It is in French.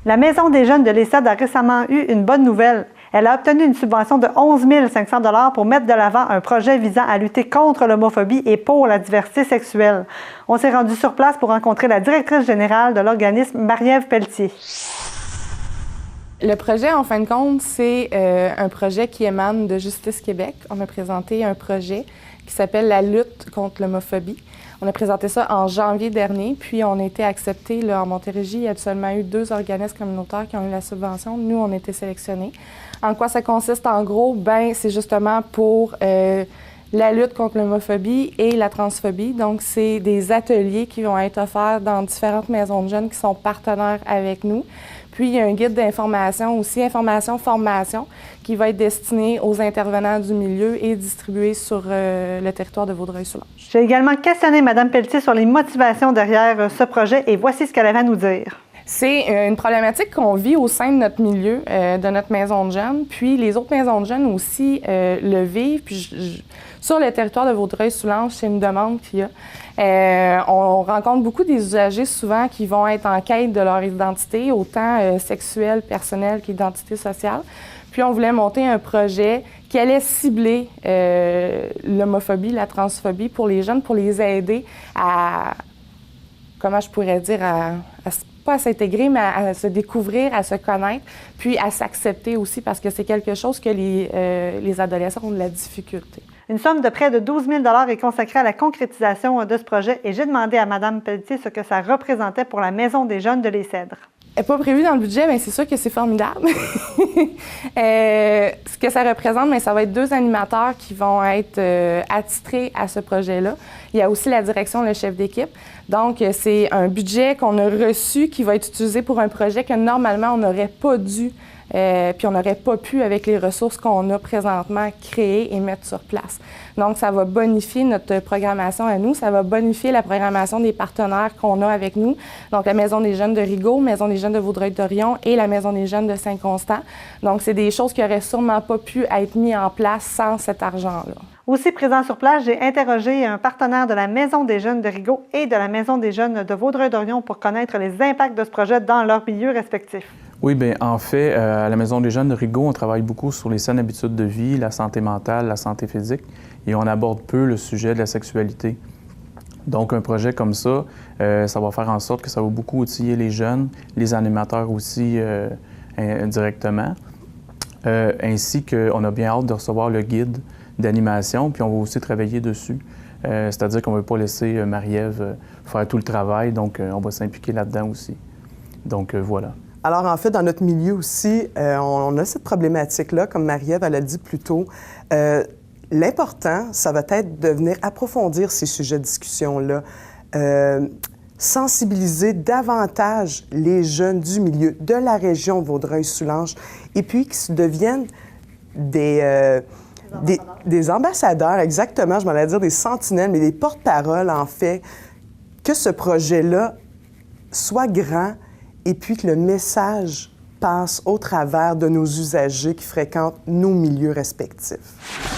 La Maison des jeunes de l'ESSAD a récemment eu une bonne nouvelle. Elle a obtenu une subvention de 11 500 $ pour mettre de l'avant un projet visant à lutter contre l'homophobie et pour la diversité sexuelle. On s'est rendu sur place pour rencontrer la directrice générale de l'organisme, Marie-Ève Pelletier. Le projet, en fin de compte, c'est un projet qui émane de Justice Québec. On a présenté un projet qui s'appelle la lutte contre l'homophobie. On a présenté ça en janvier dernier, puis on a été acceptés là, en Montérégie. Il y a seulement eu 2 organismes communautaires qui ont eu la subvention. Nous, on a été sélectionnés. En quoi ça consiste, en gros? Bien, c'est justement pour la lutte contre l'homophobie et la transphobie. Donc, c'est des ateliers qui vont être offerts dans différentes maisons de jeunes qui sont partenaires avec nous. Puis, il y a un guide d'information aussi, information-formation, qui va être destiné aux intervenants du milieu et distribué sur le territoire de Vaudreuil-Soulanges. J'ai également questionné Mme Pelletier sur les motivations derrière ce projet et voici ce qu'elle avait à nous dire. C'est une problématique qu'on vit au sein de notre milieu, de notre maison de jeunes. Puis les autres maisons de jeunes aussi le vivent. Puis sur le territoire de Vaudreuil-Soulanges, c'est une demande qu'il y a. On rencontre beaucoup des usagers souvent qui vont être en quête de leur identité, autant sexuelle, personnelle qu'identité sociale. Puis on voulait monter un projet qui allait cibler l'homophobie, la transphobie pour les jeunes, pour les aider à, comment je pourrais dire, pas à s'intégrer, mais à se découvrir, à se connaître, puis à s'accepter aussi, parce que c'est quelque chose que les adolescents ont de la difficulté. Une somme de près de 12 000 $ est consacrée à la concrétisation de ce projet et j'ai demandé à Mme Pelletier ce que ça représentait pour la Maison des jeunes de l'ESSAD. Pas prévu dans le budget, mais c'est sûr que c'est formidable. Ce que ça représente, bien, ça va être 2 animateurs qui vont être attitrés à ce projet-là. Il y a aussi la direction, le chef d'équipe. Donc, c'est un budget qu'on a reçu qui va être utilisé pour un projet que normalement, on n'aurait pas dû, puis on n'aurait pas pu avec les ressources qu'on a présentement créer et mettre sur place. Donc, ça va bonifier notre programmation à nous, ça va bonifier la programmation des partenaires qu'on a avec nous, donc la Maison des jeunes de Rigaud, Maison des jeunes de Vaudreuil-Dorion et la Maison des jeunes de Saint-Constant. Donc, c'est des choses qui n'auraient sûrement pas pu être mises en place sans cet argent-là. Aussi présent sur place, j'ai interrogé un partenaire de la Maison des jeunes de Rigaud et de la Maison des jeunes de Vaudreuil-Dorion pour connaître les impacts de ce projet dans leurs milieux respectifs. Oui, bien, en fait, à la Maison des jeunes de Rigaud, on travaille beaucoup sur les saines habitudes de vie, la santé mentale, la santé physique, et on aborde peu le sujet de la sexualité. Donc, un projet comme ça, ça va faire en sorte que ça va beaucoup outiller les jeunes, les animateurs aussi directement, ainsi qu'on a bien hâte de recevoir le guide d'animation, puis on va aussi travailler dessus. C'est-à-dire qu'on ne veut pas laisser Marie-Ève faire tout le travail, donc on va s'impliquer là-dedans aussi. Donc, voilà. Alors, en fait, dans notre milieu aussi, on a cette problématique-là, comme Marie-Ève l'a dit plus tôt. L'important, ça va être de venir approfondir ces sujets de discussion-là, sensibiliser davantage les jeunes du milieu, de la région Vaudreuil-Soulanges, et puis qu'ils deviennent des ambassadeurs, exactement, je m'en allais dire des sentinelles, mais des porte-paroles, en fait, que ce projet-là soit grand et puis que le message passe au travers de nos usagers qui fréquentent nos milieux respectifs.